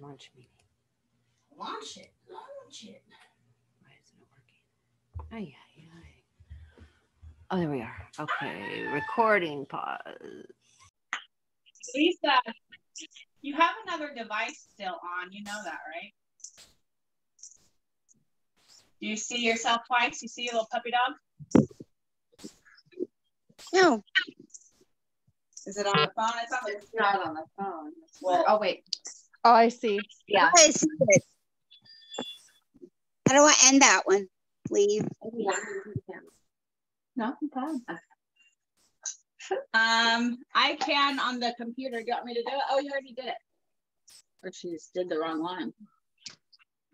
launch meeting. Launch it. Launch it. Why isn't it working? Ay, ay, ay. Oh, there we are. Okay, recording pause. Lisa, you have another device still on. You know that, right? Do you see yourself twice? You see your little puppy dog? No. Is it on the phone? It's not on the phone. Well, Oh, wait. Oh, I see. Yeah. I see it. How do I end that one? Leave. No, you can. I can on the computer. Do you want me to do it? Oh, you already did it. Or she just did the wrong one.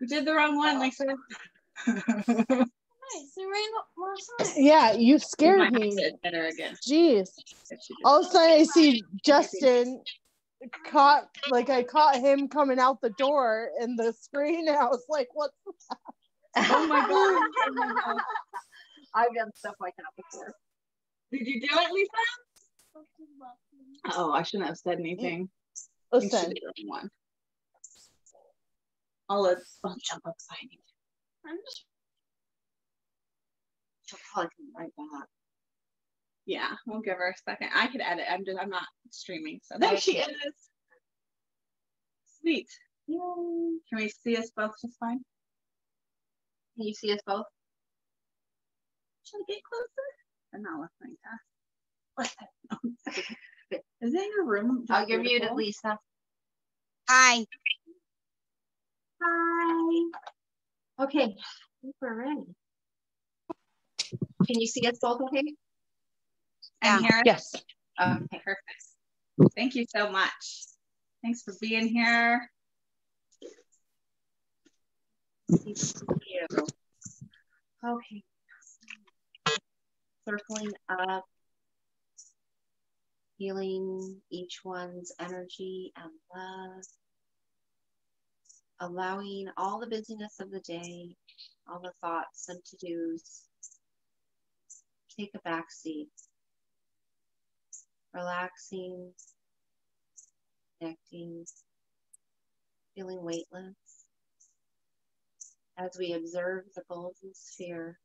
You did the wrong one, Lisa. Yeah, you scared me. Better again. Jeez. All of a sudden I see Justin I caught him coming out the door in the screen and I was like, what's that? Oh my god. Oh my god. I've done stuff like that before. Did you do it, Lisa? Oh, I shouldn't have said anything. Listen. One. I'll jump up behind you. She'll probably come right back. Yeah, we'll give her a second. I could edit. I'm not streaming, so there she is. Sweet. Yay. Can we see us both just fine? Can you see us both? Should I get closer? I'm not listening to us. Is it in your room? Oh, you're muted, Lisa. Hi. Hi. Okay, I think we're ready. Can you see us both okay? And here? Yes. Okay, perfect. Thank you so much. Thanks for being here. Thank you. Okay. Circling up, feeling each one's energy and love, allowing all the busyness of the day, all the thoughts and to-dos, take a back seat, relaxing, connecting, feeling weightless as we observe the golden sphere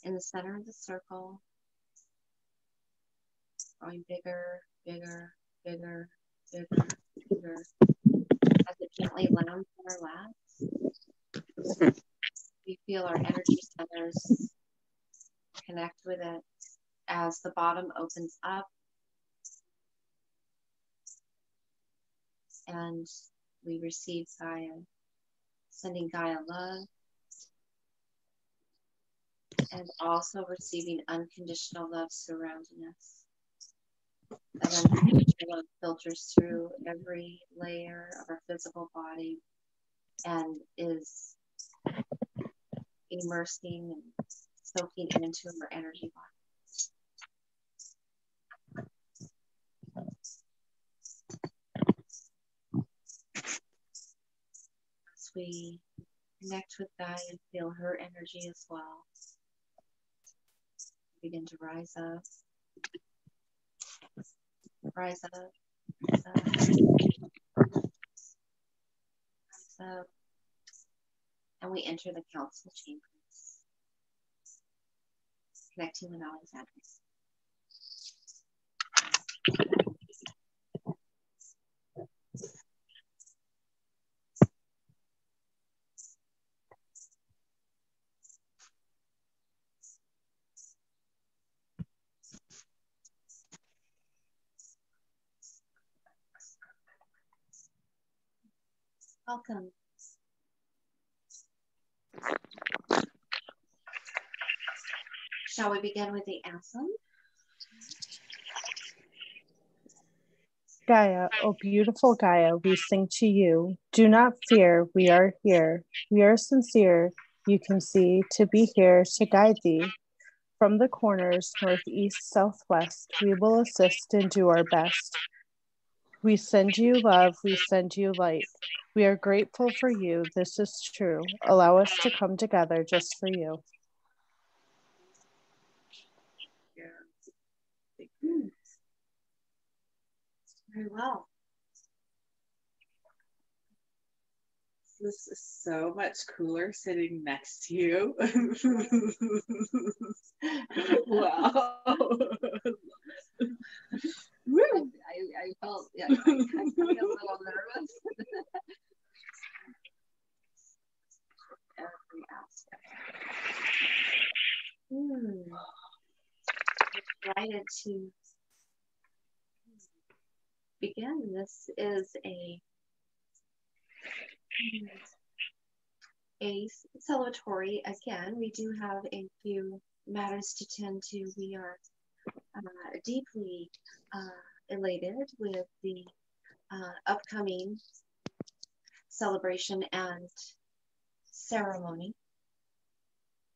in the center of the circle, growing bigger, bigger, bigger, bigger, bigger, as it gently lands on our laps. We feel our energy centers connect with it as the bottom opens up and we receive Gaia, sending Gaia love and also receiving unconditional love surrounding us. That unconditional love filters through every layer of our physical body and is immersing and soaking into our energy body. As we connect with Gaia and feel her energy as well, begin to rise up, rise up, rise up, rise up, and we enter the council chambers, connecting with Alexandria. Welcome. Shall we begin with the anthem? Gaia, oh beautiful Gaia, we sing to you. Do not fear, we are here. We are sincere, you can see, to be here to guide thee. From the corners, northeast, southwest, we will assist and do our best. We send you love, we send you light. We are grateful for you, this is true. Allow us to come together just for you. Very well. This is so much cooler sitting next to you. Wow. I felt, yeah, I feel a little nervous. Every aspect. Excited to begin. This is a celebratory. Again, we do have a few matters to tend to. We are deeply elated with the upcoming celebration and ceremony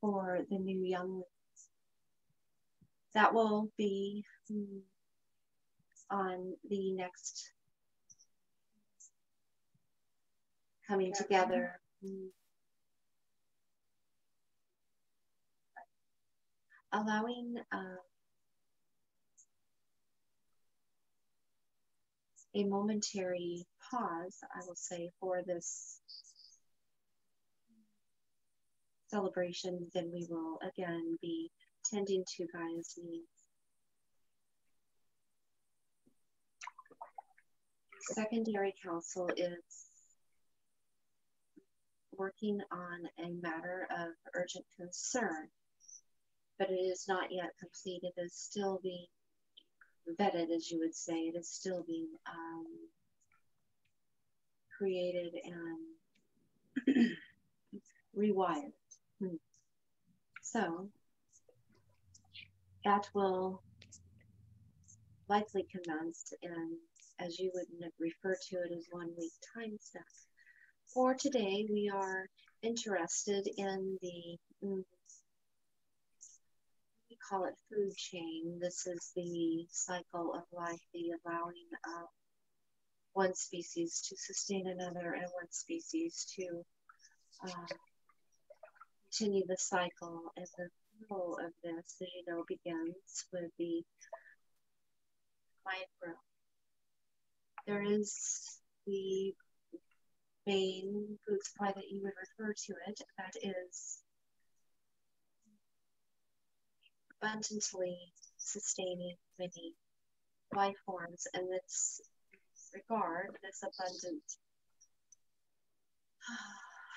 for the new younglings. That will be on the next coming together. Allowing a momentary pause, I will say, for this celebration, then we will again be tending to Gaia's needs. Secondary council is working on a matter of urgent concern, but it is not yet complete. It is still being vetted, as you would say. It is still being created and rewired. So that will likely commence in, as you would refer to it, as 1 week time step. For today, we are interested in the, we call it food chain. This is the cycle of life, the allowing of one species to sustain another and one species to continue the cycle. And the flow of this, as you know, begins with the micro. There is the main food supply that you would refer to it, that is abundantly sustaining many life forms. And this regard, this abundant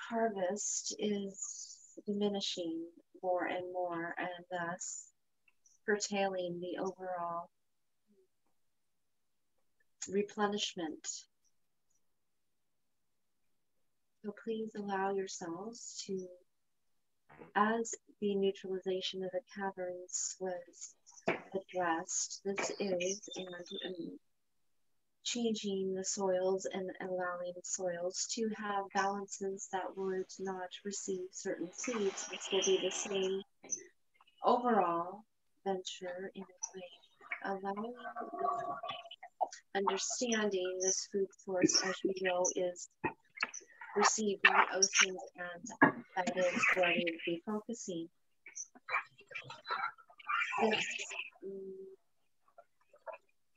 harvest is diminishing more and more, and thus curtailing the overall replenishment. So please allow yourselves to, as the neutralization of the caverns was addressed, this is and changing the soils and allowing soils to have balances that would not receive certain seeds. This will be the same overall venture in a way, allowing understanding this food source, as you know, is received in the oceans, and that is where we will be focusing. This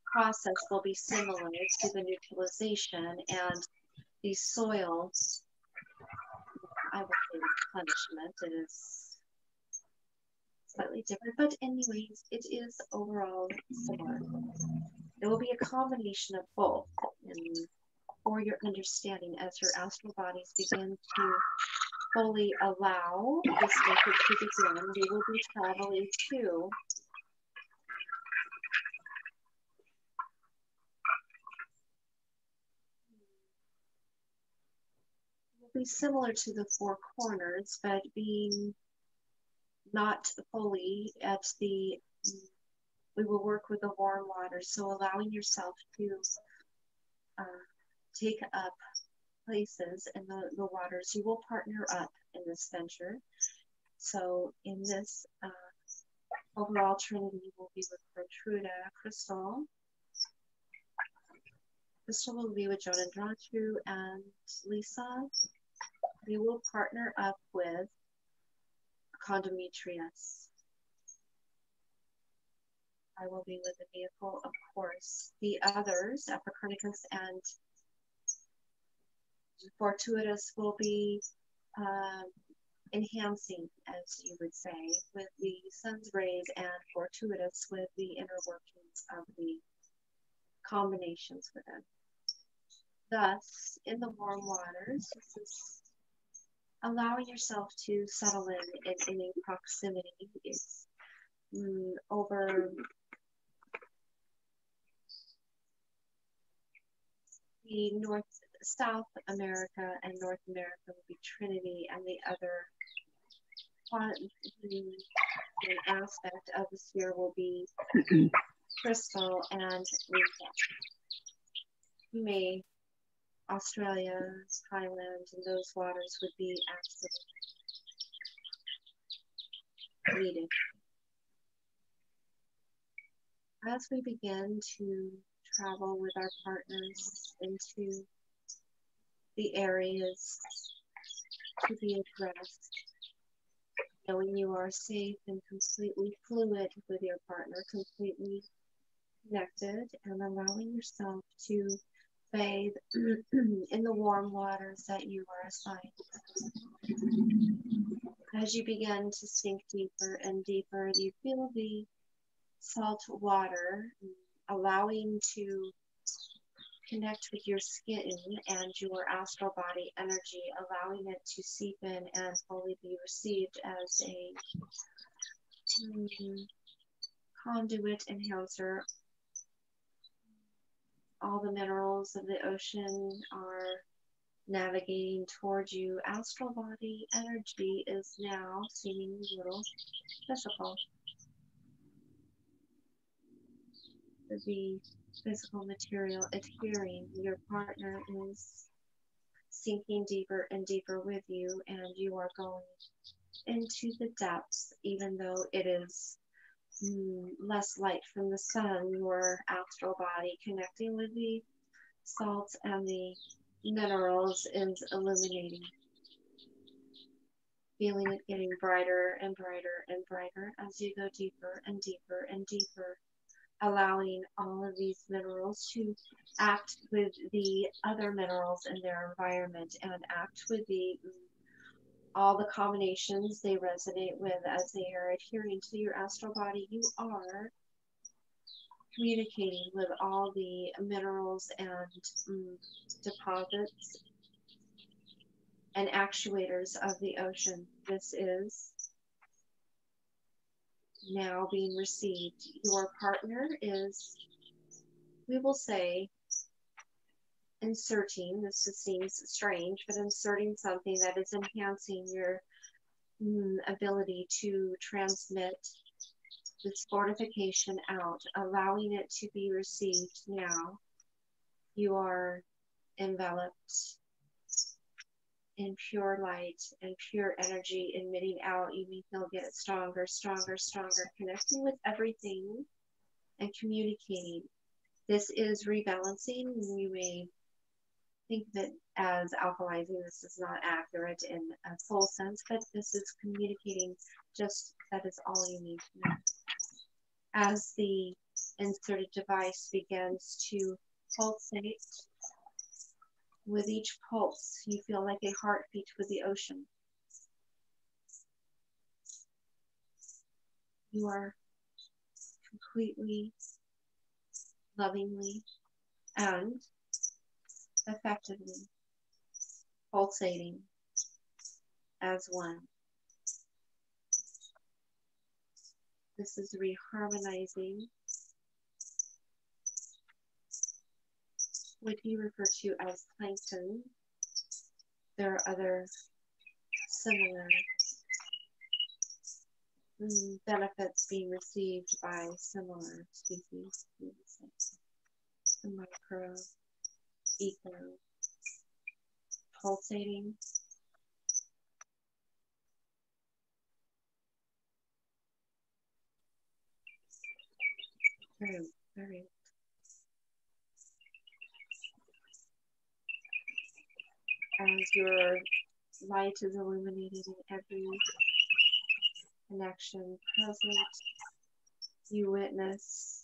process will be similar to the neutralization, and the soil, I will say punishment, it is slightly different, but anyways, it is overall similar. There will be a combination of both, and for your understanding, as your astral bodies begin to fully allow this method to begin, we will be traveling to be similar to the four corners, but being not fully at the, we will work with the warm water. So allowing yourself to take up places in the waters. You will partner up in this venture. So in this overall trinity will be with Gertruda, Crystal. Crystal will be with Joan and Drantu, and Lisa. We will partner up with Condometrius. I will be with the vehicle, of course. The others, Africanicus and fortuitous will be enhancing, as you would say, with the sun's rays, and fortuitous with the inner workings of the combinations within. Thus, in the warm waters, this is allowing yourself to settle in any proximity. It's over the South America and North America will be Trinity, and the other aspect of the sphere will be crystal and may Australia, Thailand, and those waters would be absolutely needed. As we begin to travel with our partners into the areas to be addressed, knowing you are safe and completely fluid with your partner, completely connected, and allowing yourself to bathe in the warm waters that you are assigned. As you begin to sink deeper and deeper, you feel the salt water allowing to connect with your skin and your astral body energy, allowing it to seep in and fully be received as a conduit enhancer. All the minerals of the ocean are navigating towards you. Astral body energy is now seeming a little physical. The physical material adhering. Your partner is sinking deeper and deeper with you, and you are going into the depths, even though it is less light from the sun. Your astral body connecting with the salts and the minerals is illuminating. Feeling it getting brighter and brighter and brighter as you go deeper and deeper and deeper, allowing all of these minerals to act with the other minerals in their environment and act with all the combinations they resonate with as they are adhering to your astral body. You are communicating with all the minerals and deposits and actuators of the ocean. This is now being received. Your partner is, we will say, inserting, this seems strange, but inserting something that is enhancing your ability to transmit this fortification out, allowing it to be received now. You are enveloped in pure light and pure energy emitting out. You may feel get stronger, stronger, stronger, connecting with everything and communicating. This is rebalancing. You may think of it as alkalizing. This is not accurate in a full sense, but this is communicating just that is all you need to know. As the inserted device begins to pulsate, with each pulse, you feel like a heartbeat with the ocean. You are completely, lovingly, and effectively pulsating as one. This is reharmonizing what you refer to as plankton. There are other similar benefits being received by similar species. The micro, eco, pulsating. Very, very. As your light is illuminating in every connection present, you witness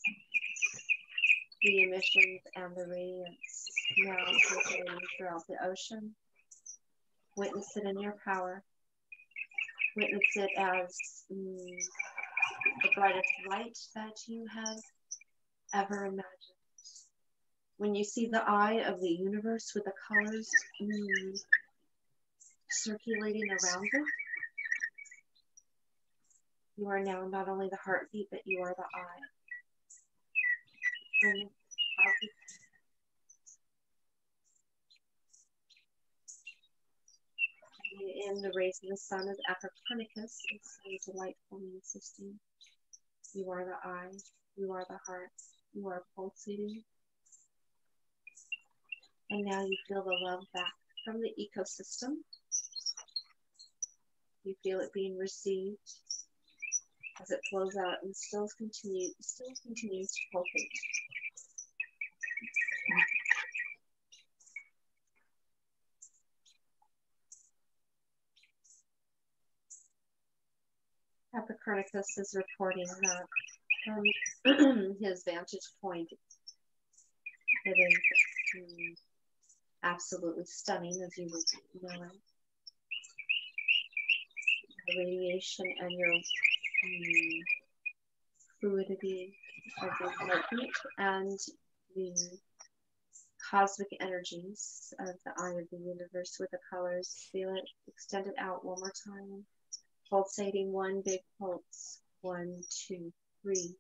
the emissions and the radiance now circulating throughout the ocean. Witness it in your power. Witness it as the brightest light that you have ever imagined. When you see the eye of the universe with the colors circulating around it, you are now not only the heartbeat, but you are the eye. And in the rays of the sun of Copernicus, it's so delightful and insisting. You are the eye, you are the heart, you are pulsating. And now you feel the love back from the ecosystem. You feel it being received as it flows out and still continues to pulsate. Copernicus is reporting that from his vantage point, it is absolutely stunning, as you would know it. The radiation and your fluidity of the heartbeat and the cosmic energies of the eye of the universe with the colors. Feel it extended out one more time. Pulsating, one big pulse. 1, 2, 3.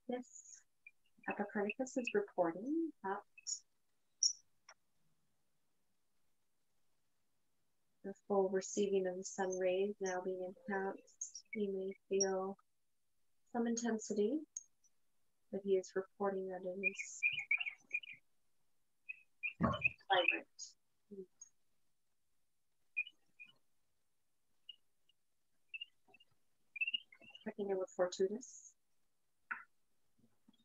Yes, Copernicus is reporting that the full receiving of the sun rays now being enhanced. You may feel some intensity, but he is reporting that it is vibrant. Checking in with Fortuitous.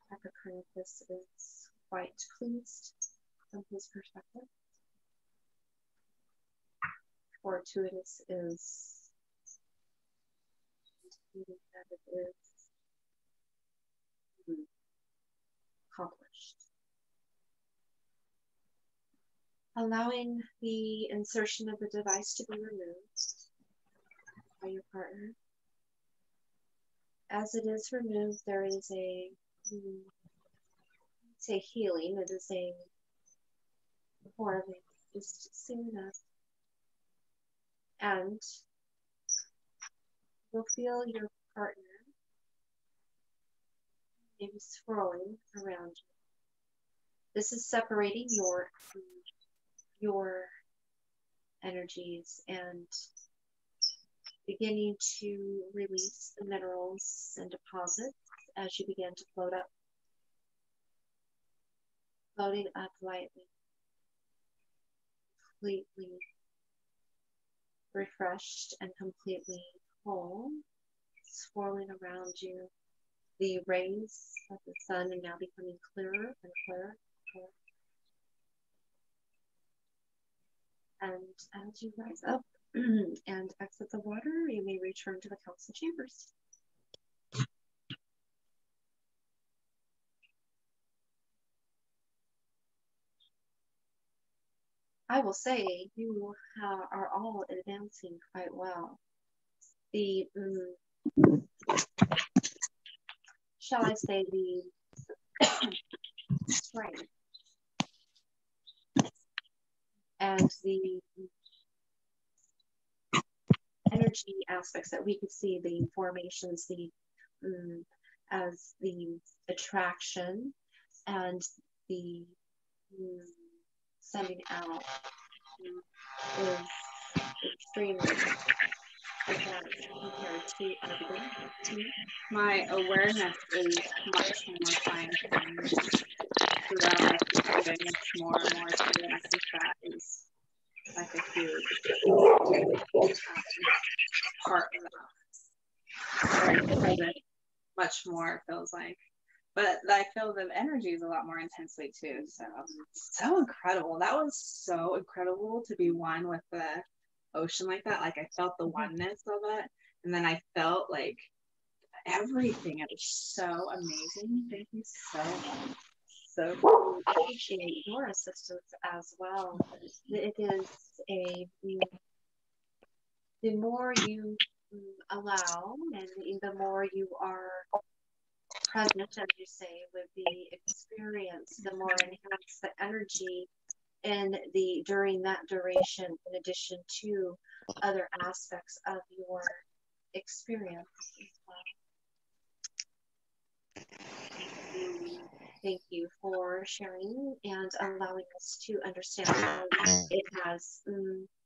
Copernicus is quite pleased from his perspective. Fortuitous is that it is accomplished. Allowing the insertion of the device to be removed by your partner. As it is removed, there is a healing. It is a more of a just soothiness. And you'll feel your partner maybe swirling around you. This is separating your energies and beginning to release the minerals and deposits as you begin to float up. Floating up lightly, completely refreshed and completely whole, swirling around you. The rays of the sun are now becoming clearer and clearer. And as you rise up and exit the water, you may return to the council chambers. I will say you are all advancing quite well. The, shall I say, the strength and the energy aspects that we could see, the formations, the as the attraction and the sending out is extremely advanced compared to everything. My awareness is much more fine-tuned throughout my doing much more and more. So I think that is like a huge part of that. Present much more feels like. But I feel the energy is a lot more intensely too. So incredible. That was so incredible to be one with the ocean like that. Like I felt the oneness of it. And then I felt like everything. It was so amazing. Thank you so much. So We appreciate your assistance as well. It is the more you allow and the more you are present, as you say, with the experience, the more enhanced the energy and during that duration, in addition to other aspects of your experience as well. Thank you for sharing and allowing us to understand how it has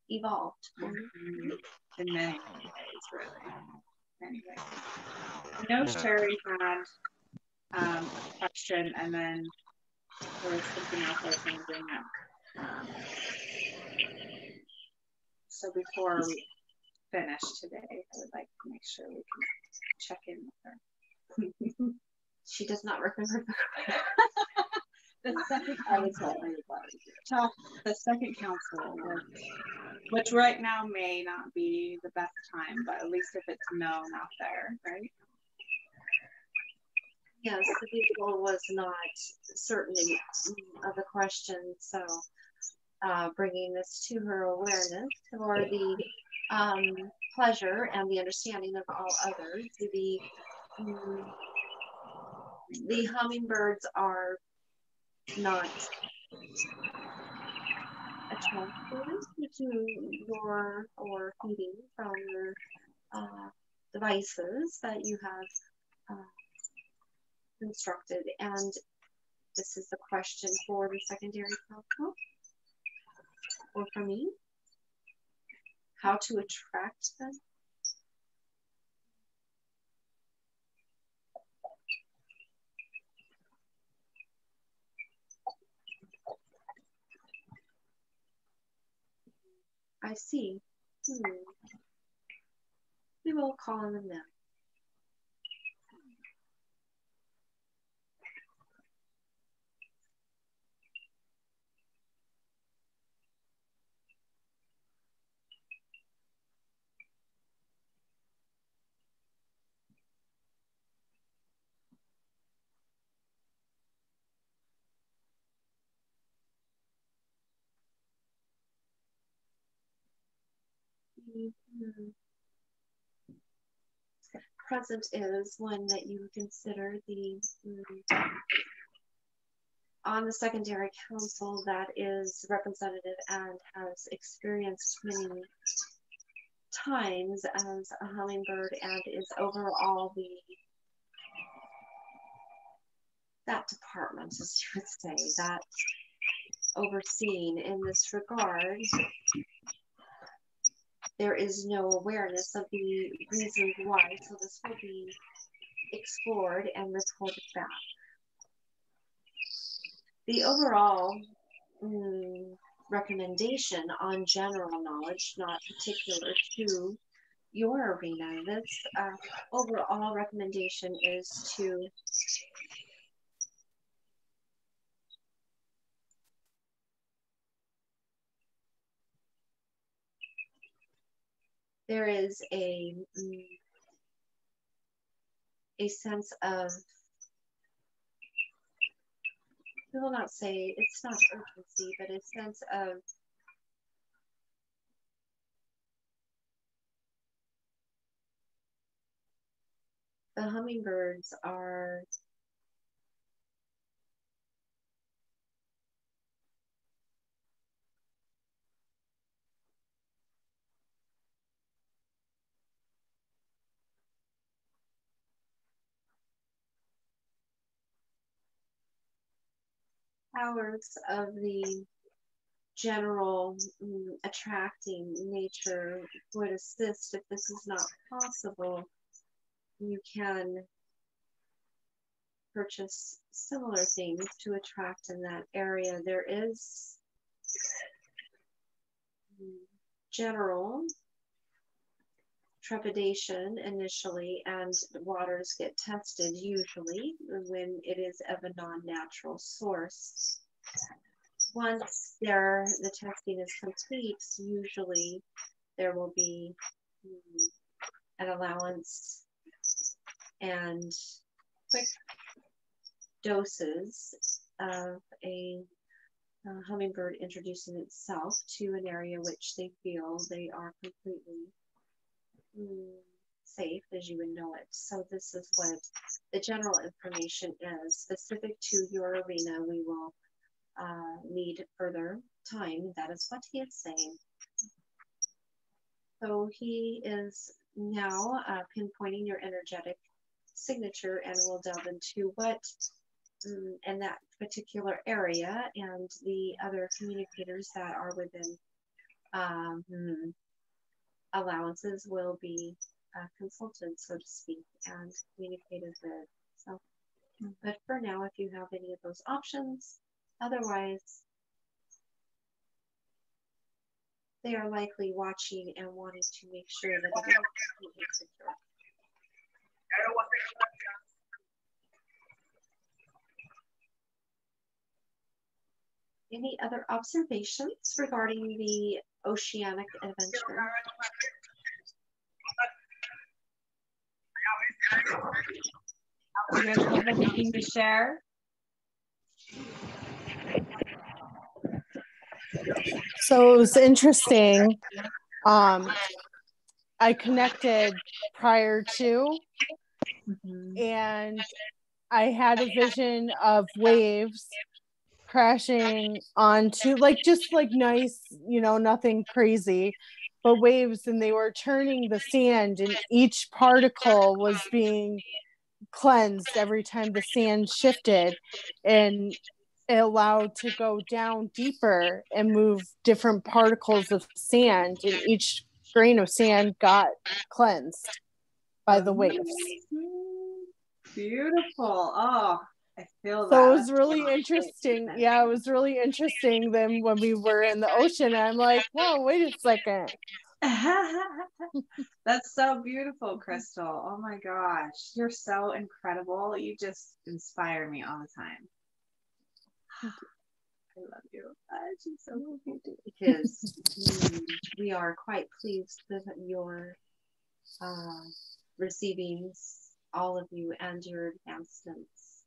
evolved. In many ways, really. Anyway, I know Sherry had a question, and then there was something else I was going to bring up. So before we finish today, I would like to make sure we can check in with her. She does not remember the second the second council, which right now may not be the best time, but at least if it's known out there, right? Yes, the people was not certain of the question, so bringing this to her awareness for the pleasure and the understanding of all others. The hummingbirds are not attracted to your or feeding from your devices that you have constructed. And this is the question for the secondary council, or for me, how to attract them. I see. We will call on them now. Present is one that you consider on the secondary council that is representative and has experienced many times as a hummingbird and is overall that department, as you would say, that overseen in this regard. There is no awareness of the reasons why, so this will be explored and reported back. The overall recommendation on general knowledge, not particular to your arena, this overall recommendation is to there is a sense of, I will not say it's not urgency, but a sense of the hummingbirds are powers of the general attracting nature would assist. If this is not possible, you can purchase similar things to attract in that area. There is general trepidation initially, and waters get tested usually when it is of a non-natural source. Once the testing is complete, usually there will be an allowance and quick doses of a hummingbird introducing itself to an area which they feel they are completely safe as you would know it. So this is what the general information is. Specific to your arena, we will need further time. That is what he is saying. So he is now pinpointing your energetic signature, and we'll delve into what in that particular area and the other communicators that are within allowances will be consulted, so to speak, and communicated with. So, but for now, if you have any of those options, otherwise, they are likely watching and wanting to make sure that it is completely secure. Any other observations regarding the oceanic adventure? You guys have anything to share? So it was interesting. I connected prior to, and I had a vision of waves crashing onto, like, just like nice, you know, nothing crazy, but waves, and they were turning the sand, and each particle was being cleansed every time the sand shifted, and it allowed to go down deeper and move different particles of sand, and each grain of sand got cleansed by the waves. Beautiful. Oh, I feel that. So it was really interesting. Yeah, it was really interesting then when we were in the ocean. I'm like, whoa, wait a second. That's so beautiful, Crystal. Oh my gosh. You're so incredible. You just inspire me all the time. I love you. She's so cool. Because we are quite pleased with your receiving all of you and your advancements.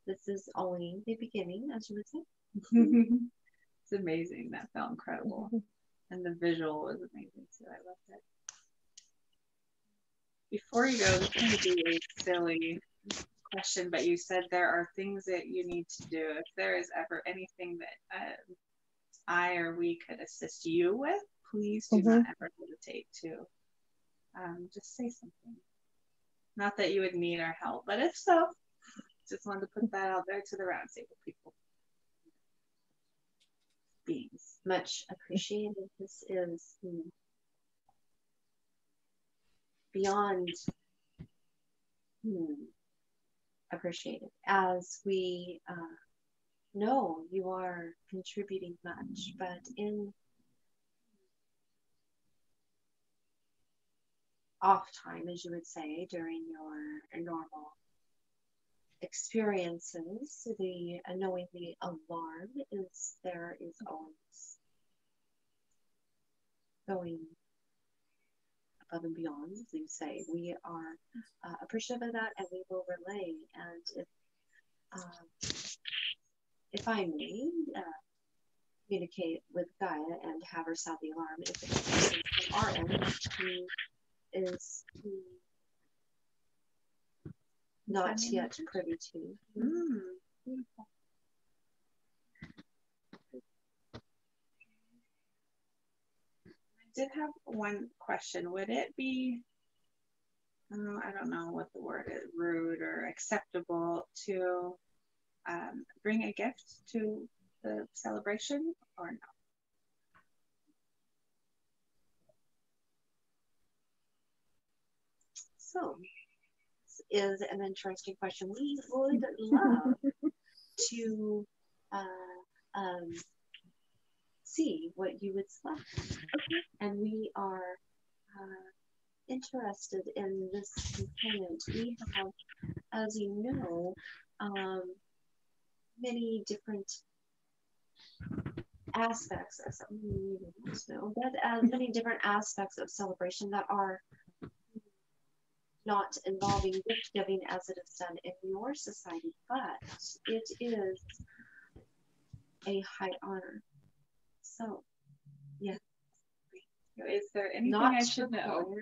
This is only the beginning, as you would say. It's amazing. That felt incredible. And the visual was amazing too. I loved it. Before you go, this is going to be a silly question, but you said there are things that you need to do. If there is ever anything that I or we could assist you with, please do not ever hesitate to just say something. Not that you would need our help, but if so, just wanted to put that out there to the roundtable people. Beings. Much appreciated. This is beyond appreciated, as we know you are contributing much, but in off time, as you would say, during your normal experiences, the knowing the alarm is there is always going above and beyond, as you say. We are appreciative of that, and we will relay. And if I may communicate with Gaia and have her sound the alarm, if it's from our end, who is not yet privy to. Beautiful. I did have one question. Would it be, I don't know what the word is, rude or acceptable to bring a gift to the celebration or no? So, this is an interesting question. We would love to see what you would select. And we are interested in this component. We have, as you know, many different aspects of many different aspects of celebration that are not involving gift giving as it is done in your society, but it is a high honor. So, yeah. Is there anything Not I should know?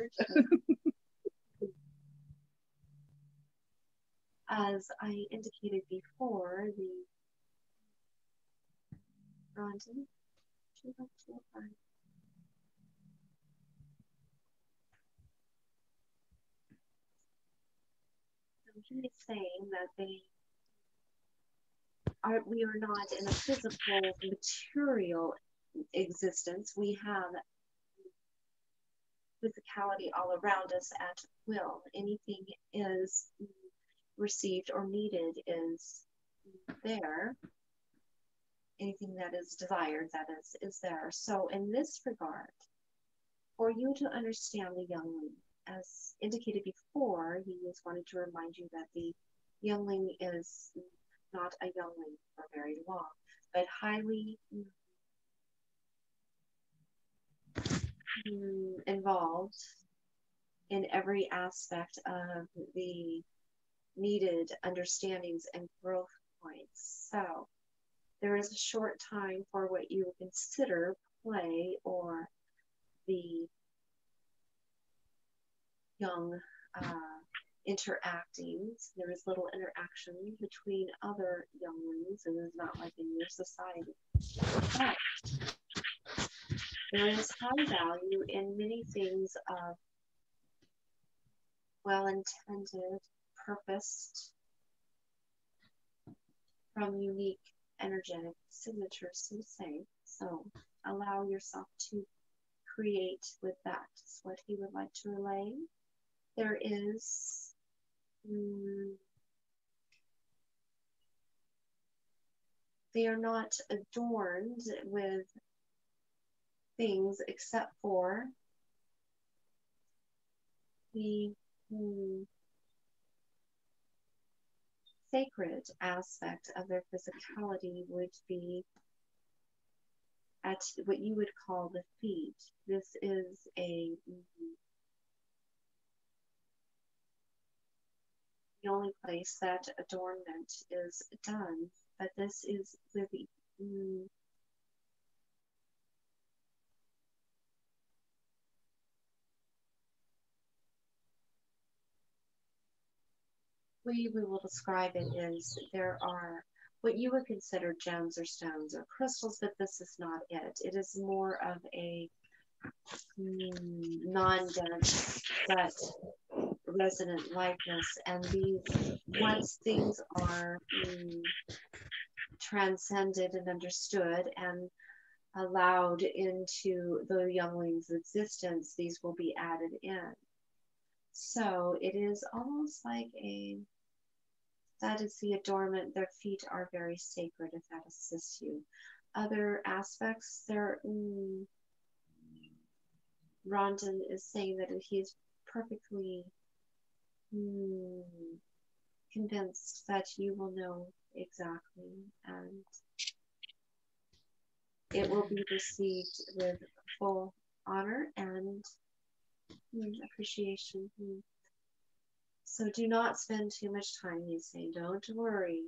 As I indicated before, the Rondon, he is saying that we are not in a physical, material existence. We have physicality all around us at will. Anything is received or needed is there. Anything that is desired, that is there. So in this regard, for you to understand the youngling, as indicated before, he is wanting to remind you that the youngling is not a youngling for very long, but highly involved in every aspect of the needed understandings and growth points. So there is a short time for what you would consider play or the young interacting. There is little interaction between other younglings, and it's not like in your society. But there is high value in many things of well-intended, purposed, from unique energetic signatures, so to say. So allow yourself to create with that. Is what he would like to relay. There is they are not adorned with things except for the sacred aspect of their physicality would be at what you would call the feet. This is the only place that adornment is done, but this is with the way we will describe it is there are what you would consider gems or stones or crystals, but this is not it. It is more of a non-dense but resonant likeness, and these, once things are transcended and understood and allowed into the youngling's existence, these will be added in. So it is almost like that is the adornment. Their feet are very sacred, if that assists you. Other aspects, Rondon is saying that he is perfectly convinced that you will know exactly, and it will be received with full honor and appreciation. So do not spend too much time, he's saying. Don't worry.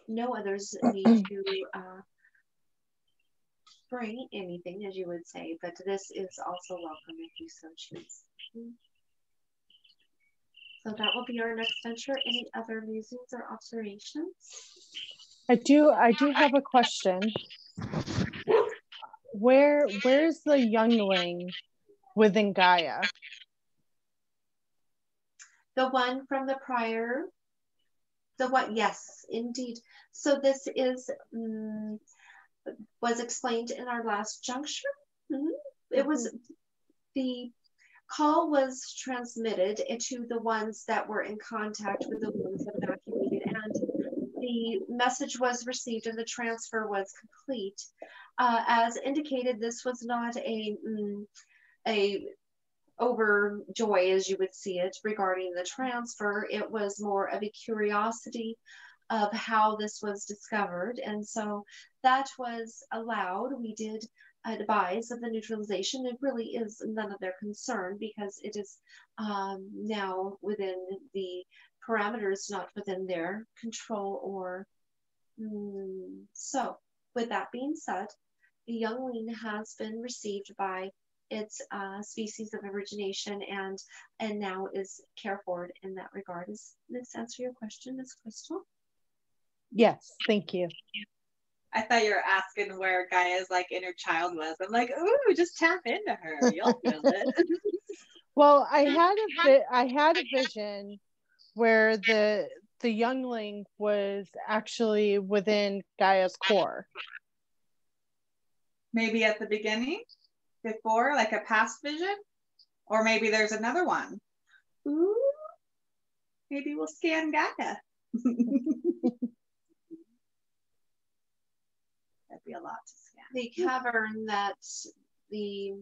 No others need to bring anything, as you would say, but this is also welcome if you so choose. So that will be our next venture. Any other musings or observations? I do have a question. Where's the youngling within Gaia? The one from the prior, the what? Yes, indeed. So this is was explained in our last juncture. It was the call was transmitted to the ones that were in contact with the ones that evacuated, and the message was received and the transfer was complete. As indicated, this was not a overjoy as you would see it regarding the transfer. It was more of a curiosity of how this was discovered, and so that was allowed. We did advise of the neutralization. It really is none of their concern because it is now within the parameters, not within their control or so. With that being said, the youngling has been received by its species of origination and now is cared for in that regard. Does this answer your question, Ms. Crystal? Yes, thank you. I thought you were asking where Gaia's like inner child was. I'm like, ooh, just tap into her. You'll feel it. Well, I had a vision where the youngling was actually within Gaia's core. Maybe at the beginning, before, like a past vision, or maybe there's another one. Ooh, maybe we'll scan Gaia. That'd be a lot to scan. The cavern that the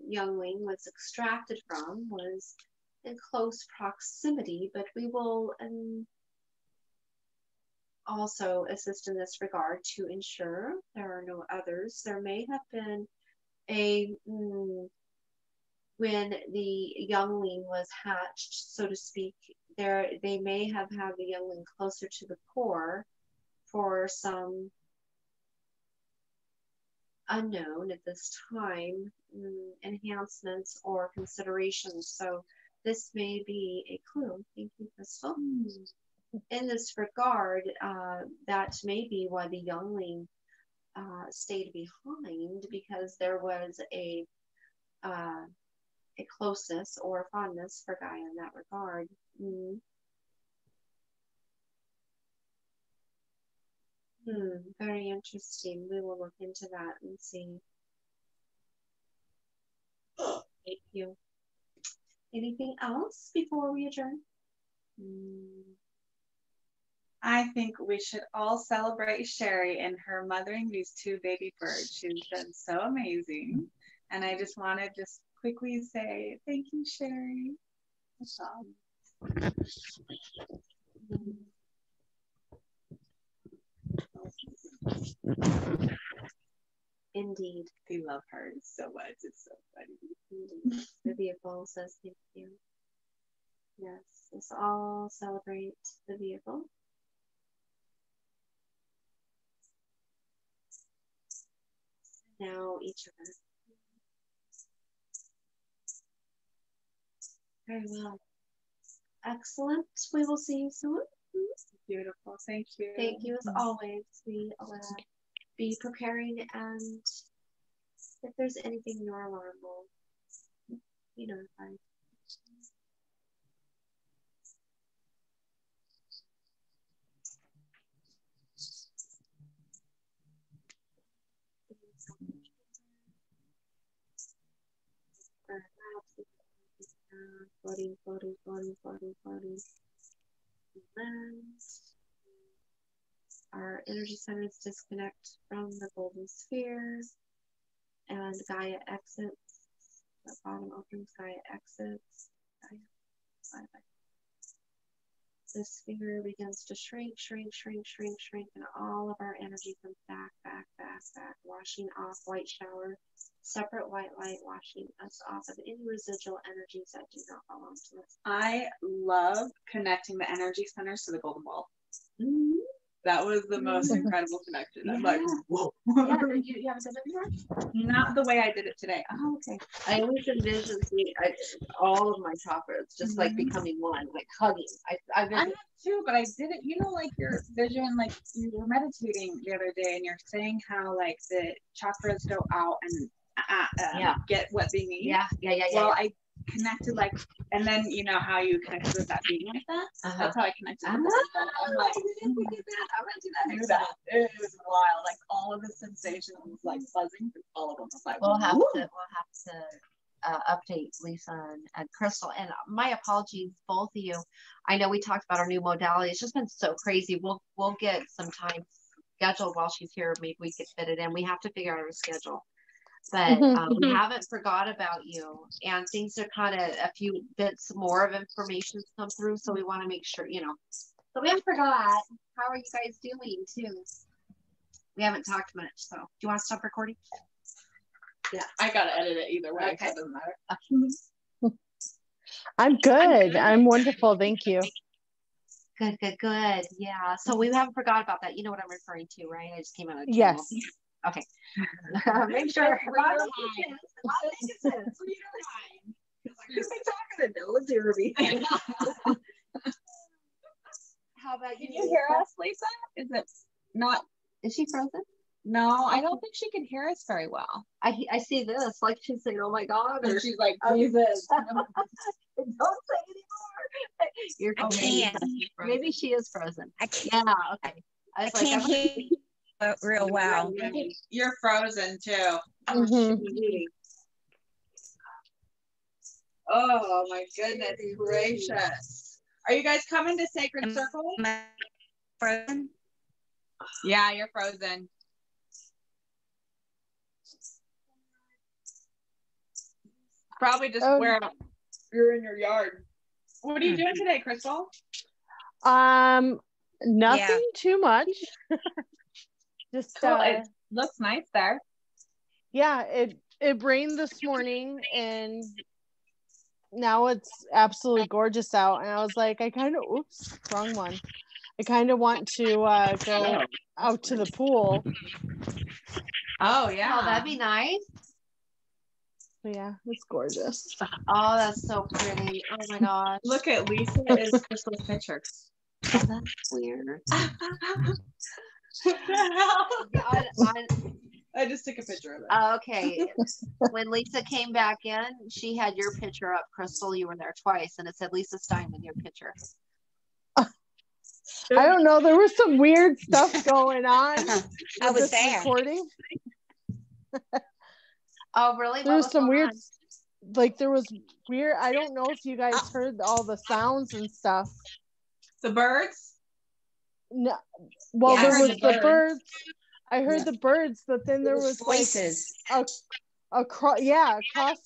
youngling was extracted from was in close proximity, but we will also assist in this regard to ensure there are no others. There may have been when the youngling was hatched, so to speak, they may have had the youngling closer to the core for some unknown at this time enhancements or considerations. So this may be a clue. Thank you, Crystal. In this regard, that may be why the youngling stayed behind, because there was a closeness or fondness for Gaia in that regard. Very interesting. We will look into that and see. Thank you. Anything else before we adjourn? I think we should all celebrate Sherry and her mothering these 2 baby birds. She's been so amazing. And I just want to just quickly say thank you, Sherry. That's all. Indeed. They love her so much. It's so funny. The vehicle says thank you. Yes, let's all celebrate the vehicle. Now each of us. Very well. Excellent. We will see you soon. Beautiful. Thank you. Thank you as always. We will be preparing, and if there's anything in your alarm, we'll be notified. Floating. Our energy centers disconnect from the golden sphere, and Gaia exits. The bottom opens, Gaia exits. Gaia, bye. The sphere begins to shrink, and all of our energy comes back, washing off white shower, separate white light, washing us off of any residual energies that do not belong to us. I love connecting the energy centers to the golden ball. That was the most incredible connection. I'm like, whoa. You haven't done it before? Not the way I did it today. Oh, okay. I always envision all of my chakras just like becoming one, like hugging. I had too, but I didn't. Like your vision, like you were meditating the other day, and you're saying how like the chakras go out and get what they need. Yeah. Well, I connected like, and then how you connected with that being like that. That's how I connected with that. I'm like, I'm gonna do that. It was wild. Like all of the sensations like buzzing through all of them. I was like, we'll have to update Lisa and Crystal. And my apologies, both of you. I know we talked about our new modality. It's just been so crazy. We'll get some time scheduled while she's here. Maybe we could fit it in. We have to figure out our schedule. But we haven't forgot about you, and things are kind of a few bits more of information come through, so we want to make sure, so we haven't forgot. How are you guys doing too? We haven't talked much, so do you want to stop recording? Yeah, I gotta edit it either way. Okay. So it doesn't matter. I'm good. I'm wonderful. Thank you. Good, good, good. Yeah. So we haven't forgot about that. You know what I'm referring to, right? I just came out of jail. Yes. Okay. Make sure. How about Can you hear us, Lisa? Is it not? Is she frozen? No, I don't think she can hear us very well. I see this, like she's saying, "Oh my God," And or she's like, Jesus. don't say anymore. You're I can't. maybe she is frozen. I can't. Yeah. Okay. I was I like, can't hear you real well. You're frozen too. Mhm. Oh my goodness gracious. Are you guys coming to Sacred Circle? Am I frozen? Yeah, you're frozen. Probably just where you're in your yard. What are you doing today, Crystal? Nothing too much. Just Cool. It looks nice there. yeah, it rained this morning and now it's absolutely gorgeous out. And I was like, I kind of wrong one. I kind of want to go out to the pool. Oh yeah. oh, that'd be nice. But yeah, it's gorgeous. Oh, that's so pretty. Oh my gosh. Look at Lisa is Crystal's picture. Oh, that's weird. What the hell? On, I just took a picture of it. okay. When Lisa came back in, she had your picture up, Crystal. You were there twice, and it said Lisa Stein in your picture. I don't know. There was some weird stuff going on. I was with this there. recording. Oh, really? There was some weird, on? like there was weird. I don't know if you guys heard all the sounds and stuff. The birds? No, well, Yeah, there I was heard the birds. I heard the birds, but then there was voices. like a cross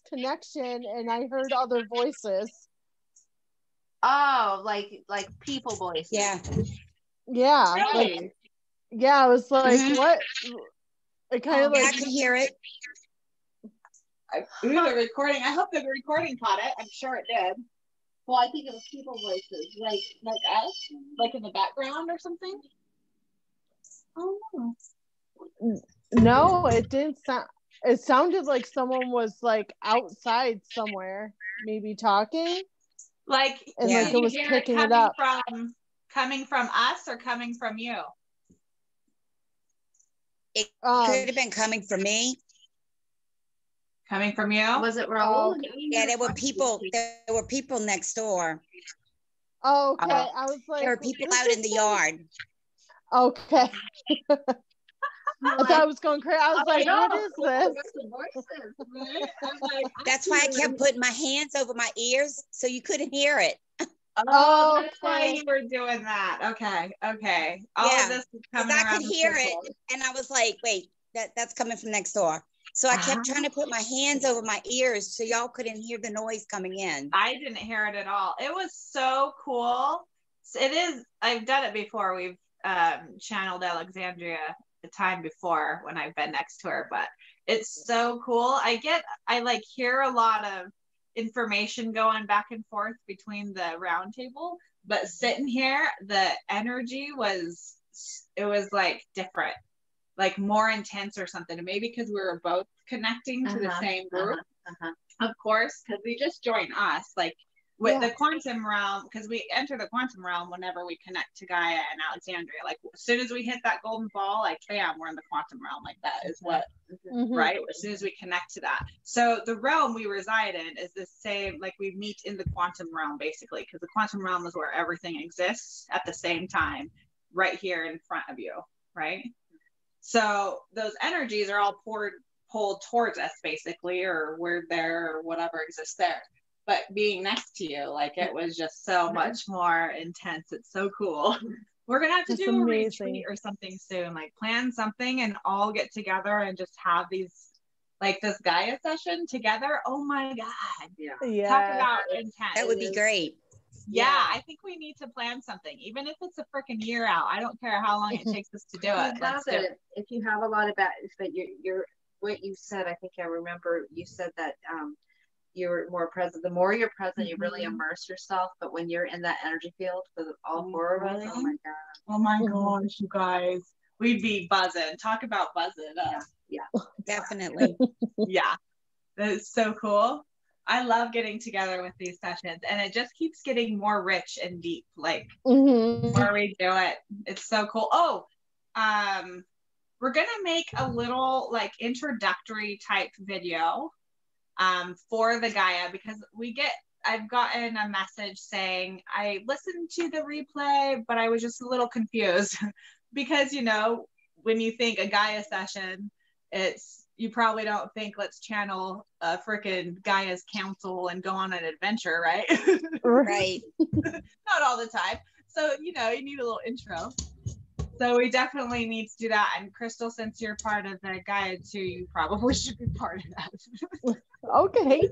connection, and I heard other voices. Oh, like people voices. Yeah. Yeah, Really? like yeah, I was like, Mhm. what? It kind of I like can hear it. Ooh, the recording. I hope the recording caught it. I'm sure it did. Well, I think it was people voices, Like us? Like in the background or something? Oh no. no, it didn't sound. It sounded like someone was like outside somewhere, maybe talking, Like, and Yeah. like it was hear picking it coming up. coming from us or coming from you? It could have been coming from me. Coming from you? was it Raul? Yeah, there were people. There were people next door. Oh, okay. I was like, There were people what out is in the this? yard. Okay. I thought I was going crazy. I was like, what is this? I'm like, That's why I kept putting my hands over my ears so you couldn't hear it. oh, that's why Okay. you were doing that. Okay. Okay. All Yeah, of this is Because coming I around could the hear circle. it, and I was like, wait, that's coming from next door. So I kept trying to put my hands over my ears so y'all couldn't hear the noise coming in. I didn't hear it at all. It was so cool. It is. I've done it before. We've channeled Alexandria the time before when I've been next to her, but it's so cool. I like hear a lot of information going back and forth between the round table, but sitting here, the energy was like different, like more intense or something. Maybe because we were both connecting to the same group, of course, because we just joined us, like with the quantum realm, because we enter the quantum realm whenever we connect to Gaia and Alexandria. Like as soon as we hit that golden ball, like bam, we're in the quantum realm. Like that is what, right? As soon as we connect to that. So the realm we reside in is the same, like we meet in the quantum realm basically, because the quantum realm is where everything exists at the same time, right here in front of you, right? So those energies are all pulled towards us basically, or we're there or whatever exists there. But being next to you, like it was just so much more intense. It's so cool. We're gonna have to do a retreat or something soon, like plan something and all get together and just have these, like this Gaia session together. Oh my God. Yeah. Talk about intense. That would be great. Yeah, I think we need to plan something, even if it's a freaking year out. I don't care how long it takes us to do it. If you have a lot of but you're what you said, I think I remember you said that you're more present. The more you're present, you really immerse yourself. But when you're in that energy field with all four of us, oh my God. Oh my gosh, you guys. We'd be buzzing. Talk about buzzing up. Yeah. Definitely. Yeah. That is so cool. I love getting together with these sessions, and it just keeps getting more rich and deep. Like, the more we do it, it's so cool. Oh, we're gonna make a little like introductory type video for the Gaia, because I've gotten a message saying I listened to the replay, but I was just a little confused because, you know, when you think a Gaia session, you probably don't think let's channel a freaking Gaia's council and go on an adventure, right? Right. Not all the time. So, you know, you need a little intro. So we definitely need to do that. And Crystal, since you're part of the Gaia too, you probably should be part of that. Okay.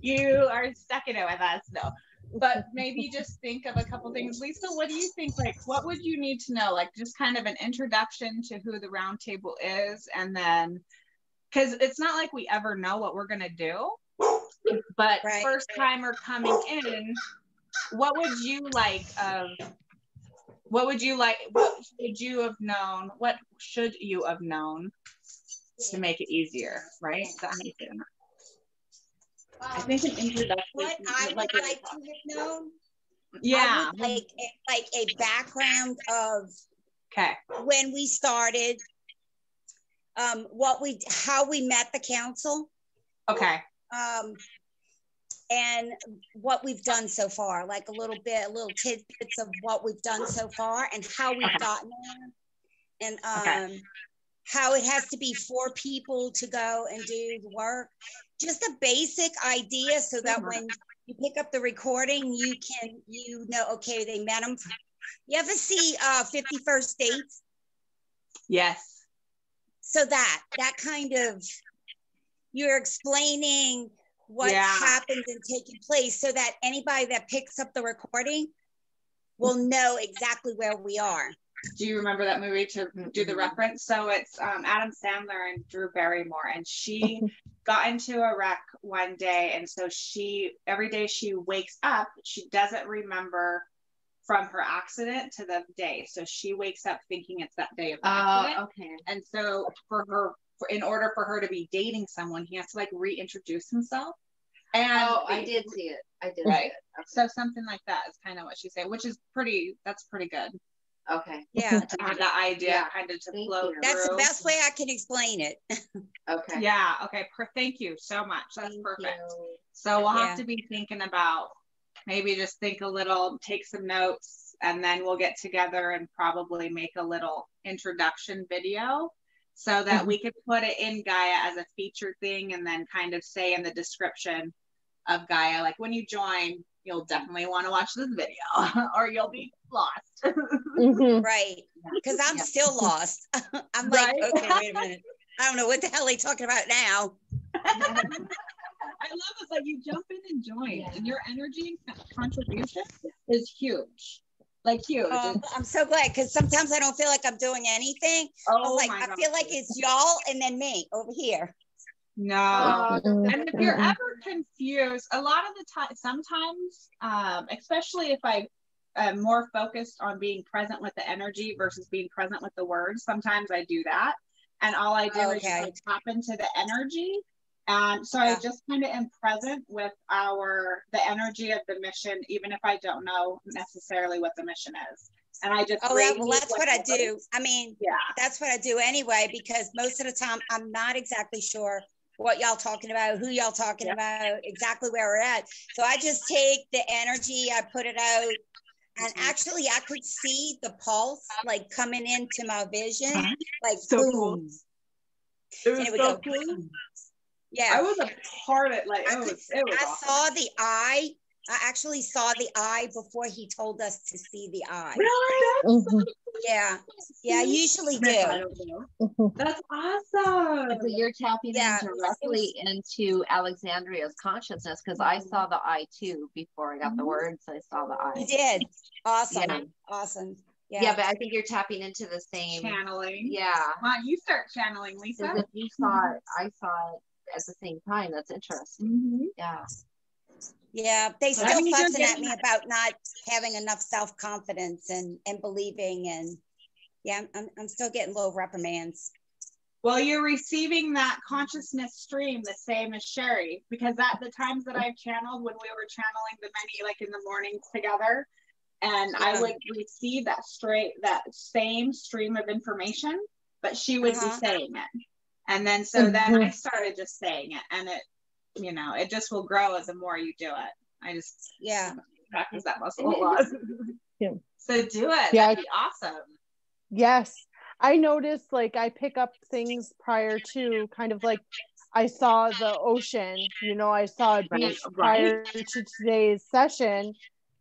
You are stuck in it with us, no. But maybe just think of a couple things. Lisa, what do you think? Like, what would you need to know? Like, just kind of an introduction to who the round table is, and then, because it's not like we ever know what we're gonna do. But first timer coming in, what would you like? What would you like? What should you have known? What should you have known to make it easier, right? I think an introduction. What I would like to have known. Yeah. Like a background of when we started, how we met the council. Okay. And what we've done so far, like a little tidbits of what we've done so far and how we've gotten there, and how it has to be 4 people to go and do the work. Just a basic idea so that when you pick up the recording, you know, okay, they met them. You ever see 50 First Dates? Yes. So that kind of, you're explaining what happened and taking place so that anybody that picks up the recording will know exactly where we are. Do you remember that movie to do the reference? So it's Adam Sandler and Drew Barrymore, and she got into a wreck one day, and so every day she wakes up, she doesn't remember from her accident to the day. So she wakes up thinking it's that day of the accident. Okay. And so in order for her to be dating someone, he has to like reintroduce himself. And I did see it. I did. Right. See it. Okay. So something like that is kind of what she's saying, which is that's pretty good. Okay. Yeah. To have that idea kind of to flow through. That's the best way I can explain it. Okay. Yeah. Okay. Thank you so much. That's perfect. So we'll have to be thinking about maybe just think a little, take some notes, and then we'll get together and probably make a little introduction video so that we could put it in Gaia as a featured thing, and then kind of say in the description of Gaia, like when you join, you'll definitely want to watch this video or you'll be lost. Right. Because I'm still lost. I'm like, okay, wait a minute. I don't know what the hell are they talking about now. I love it. Like you jump in and join, and your energy and contribution is huge. Like huge. I'm so glad, because sometimes I don't feel like I'm doing anything. I feel like it's y'all and then me over here. No. And if you're ever confused, a lot of the time, sometimes, especially if I am more focused on being present with the energy versus being present with the words, sometimes I do that. And all I do is just like tap into the energy. And so I just kind of am present with the energy of the mission, even if I don't know necessarily what the mission is. And I just that's what I do. I mean, that's what I do anyway, because most of the time I'm not exactly sure what y'all talking about, who y'all talking about, exactly where we're at. So I just take the energy, I put it out, and actually I could see the pulse like coming into my vision, like so boom. Cool. It was so cool. Yeah, I was a part of it. Like I awesome. Saw the eye. I actually saw the eye before he told us to see the eye. Really? Yeah, I usually do. That's awesome. So you're tapping in directly into Alexandria's consciousness, because I saw the eye too before I got the words. I saw the eye. You did. Awesome. Awesome. Yeah, but I think you're tapping into the same channeling. Yeah. Why don't you start channeling, Lisa? Because if you saw it, I saw it at the same time. That's interesting. Yeah. Yeah, they So still that means you're fussing at getting me about not having enough self-confidence and believing, and yeah, I'm still getting little reprimands. Well, you're receiving that consciousness stream the same as Sherry, because at the times that I've channeled, when we were channeling the many, like in the mornings together, and I would receive that same stream of information, but she would be saying it. And then so then I started just saying it, and it, you know, it just will grow the more you do it. I just practice that muscle a lot. So do it. Yeah. That'd be awesome. Yes. I noticed, like, I pick up things prior to, kind of like I saw the ocean, you know, I saw a beach prior to today's session.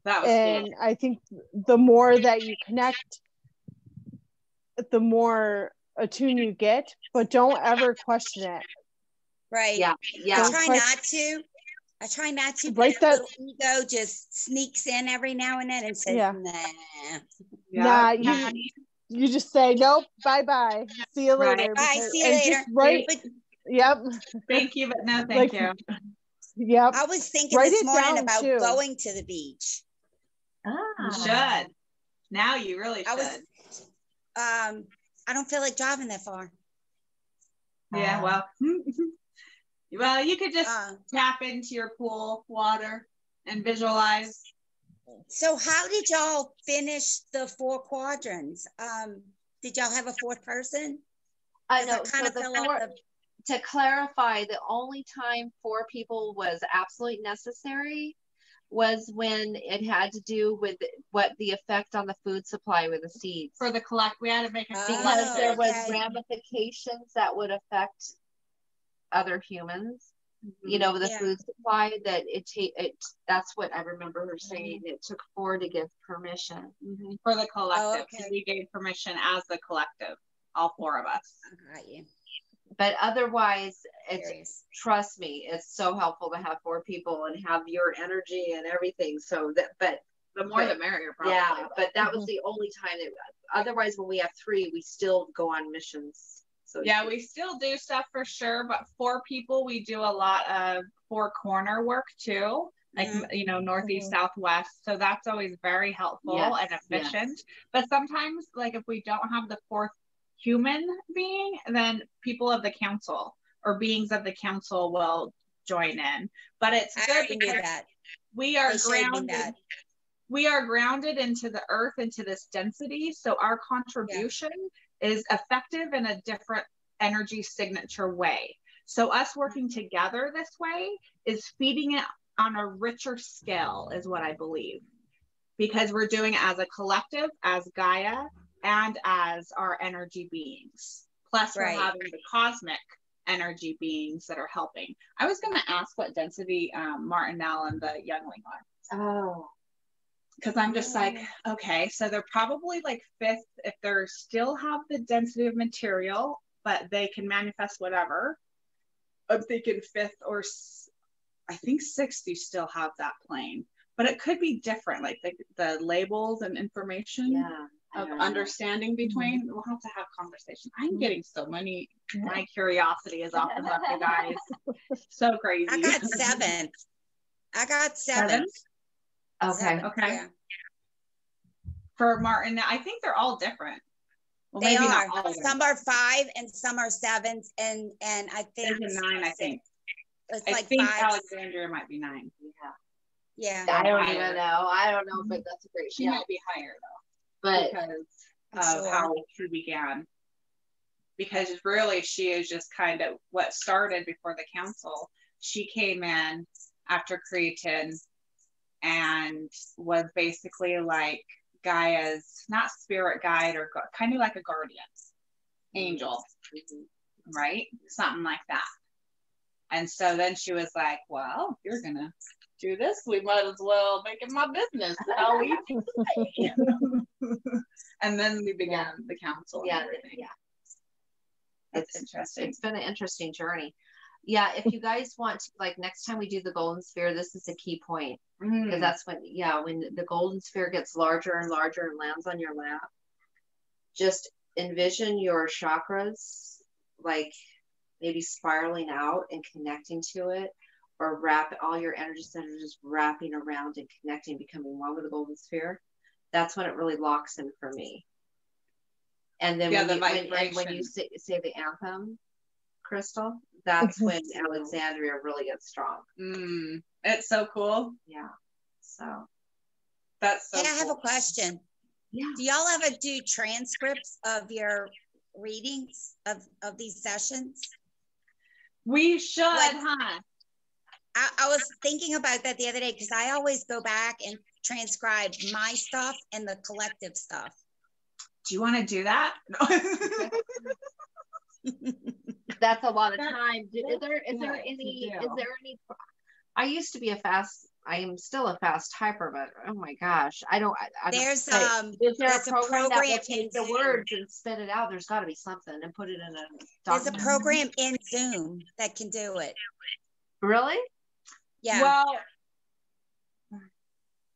That was and cool. I think the more that you connect, the more attuned you get, but don't ever question it. Right. Yeah. I try not to. I try not to, but Right, that little ego just sneaks in every now and then and says, nah. You just say, nope, bye-bye. See you later. Bye, see you later. Yep. Thank you, but no thank you. Yep. I was thinking this morning about going to the beach. You should. Now you really should. I don't feel like driving that far. Yeah, well, you could just tap into your pool water and visualize. So how did y'all finish the 4 quadrants? Did y'all have a 4th person? I know. To clarify, the only time 4 people was absolutely necessary was when it had to do with what the effect on the food supply with the seeds. For the we had to make a because there was ramifications that would affect other humans. You know, the food supply, that that's what I remember her saying. It took 4 to give permission for the collective. We gave permission as the collective, all 4 of us. I got you. But otherwise, trust me, it's so helpful to have 4 people and have your energy and everything. So that, but the more the merrier, probably. Yeah, but that was the only time that. Otherwise, when we have 3, we still go on missions. So yeah, we still do stuff for sure, but 4 people, we do a lot of 4 corner work too, like you know, northeast, southwest. So that's always very helpful and efficient. But sometimes, like if we don't have the 4th human being, then people of the council or beings of the council will join in. But it's good because we are grounded. We are grounded into the earth, into this density. So our contribution is effective in a different energy signature way. So us working together this way is feeding it on a richer scale, is what I believe, because we're doing it as a collective, as Gaia, and as our energy beings. Plus we're having the cosmic energy beings that are helping. I was going to ask what density Martinelle and the youngling are. Oh. Because I'm just like, okay, so they're probably like 5th if they still have the density of material, but they can manifest whatever. I'm thinking 5th, or I think 60 still have that plane, but it could be different, like the labels and information of understanding between. We'll have to have conversation. I'm getting so many. My curiosity is off the hook, you guys. So crazy. I got 7. I got 7. Okay. Okay. Yeah. For Martin, I think they're all different. Well, they maybe are. Not all some are 5 and some are 7s, and I think 9. I think. It's I like think 5. Alexandria might be 9. Yeah. I don't even know. I don't know, but that's a great. She might be higher though, but because of how she began. Because really, she is just kind of what started before the council. She came in after Cretan and was basically like Gaia's, not spirit guide, or kind of like a guardian angel, right? Something like that. And so then she was like, well, if you're gonna do this, we might as well make it my business. How we and then we began the council and everything. It's interesting. It's been an interesting journey. Yeah, if you guys want to, like, next time we do the golden sphere, this is a key point, because that's when the golden sphere gets larger and larger and lands on your lap. just envision your chakras like maybe spiraling out and connecting to it, or wrap all your energy centers just wrapping around and connecting, becoming one with the golden sphere. That's when it really locks in for me. And then when you say the anthem, Crystal, that's when Alexandria really gets strong. It's so cool. Yeah. So that's so Hey, I have a question. Yeah. Do y'all ever do transcripts of your readings of these sessions? We should, huh? I was thinking about that the other day because I always go back and transcribe my stuff and the collective stuff. Do you want to do that? That's a lot of time. Is there any? I used to be I am still a fast typer, but oh my gosh, I don't. There's is there a program that will take the Zoom. words and spit it out? There's got to be something and put it in a There's document. a program in Zoom that can do it. Really? Yeah. Well,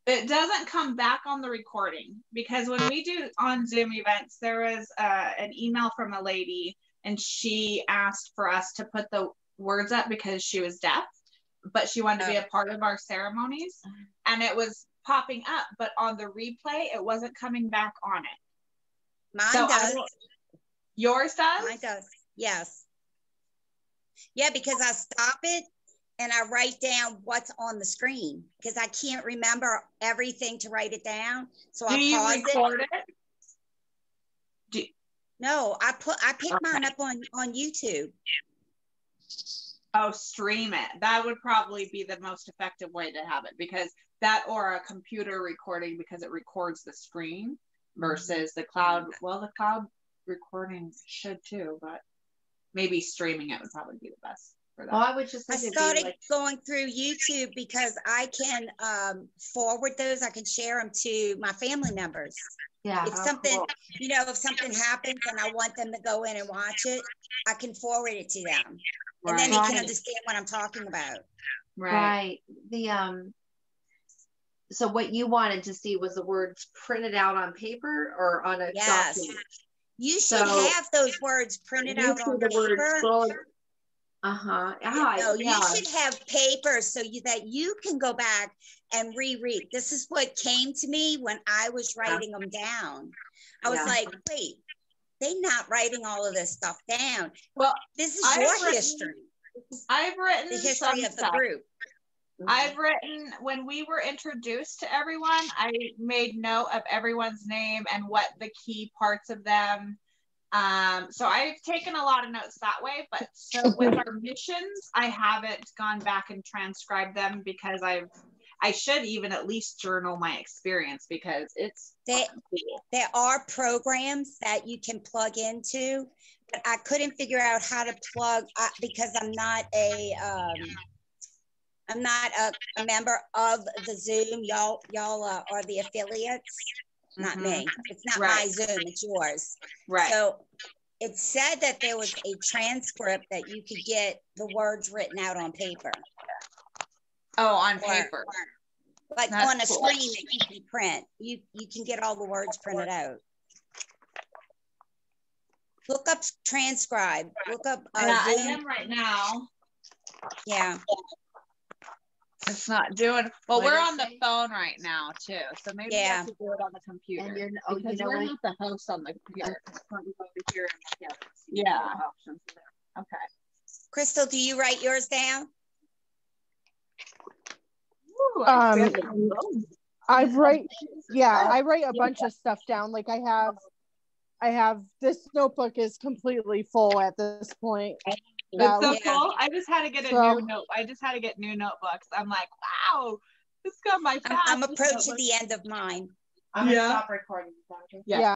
it doesn't come back on the recording, because when we do on Zoom events, there was an email from a lady, and she asked for us to put the words up because she was deaf, but she wanted to be a part of our ceremonies, and it was popping up, but on the replay, it wasn't coming back on it. Mine does. Yours does? Mine does. Yes. Yeah, because I stop it and I write down what's on the screen because I can't remember everything to write it down. So I pause it. Record it? No, I pick mine up on YouTube. Oh, stream it. That would probably be the most effective way to have it, because that, or a computer recording, because it records the screen versus the cloud. Well, the cloud recording should too, but maybe streaming it would probably be the best for that. Well, I would just. I started going through YouTube because I can forward those. I can share them to my family members. Yeah. If something, if something happens and I want them to go in and watch it, I can forward it to them. And then they can understand what I'm talking about. Right. So what you wanted to see was the words printed out on paper or on a document? You should have those words printed out on paper. You should have paper so that you can go back and reread. This is what came to me when I was writing them down. I was like, wait, they're not writing all of this stuff down. Well, this is your history. I've written the history of the group. I've written, when we were introduced to everyone, I made note of everyone's name and what the key parts of them. So I've taken a lot of notes that way, but so with our missions, I haven't gone back and transcribed them because I should even at least journal my experience, because it's cool. There are programs that you can plug into, but I couldn't figure out how to plug because I'm not a member of the Zoom. Y'all are the affiliates, not me. It's not my Zoom, it's yours. Right. So it said that there was a transcript that you could get the words written out on paper. Oh, on paper. Like that's on a screen that you can print. You can get all the words printed out. Look up transcribe. Look up I am right now. Yeah. It's not doing well. We're on the phone right now too, so maybe you have to do it on the computer. And we're not the host on the computer. Options there. Okay. Crystal, do you write yours down? Ooh, I write a bunch of stuff down. Like I have this notebook is completely full at this point. It's so cool. I just had to get new note. I just had to get new notebooks. I'm like, wow, this got my fast. I'm approaching the end of mine. I'm gonna stop recording. Yeah.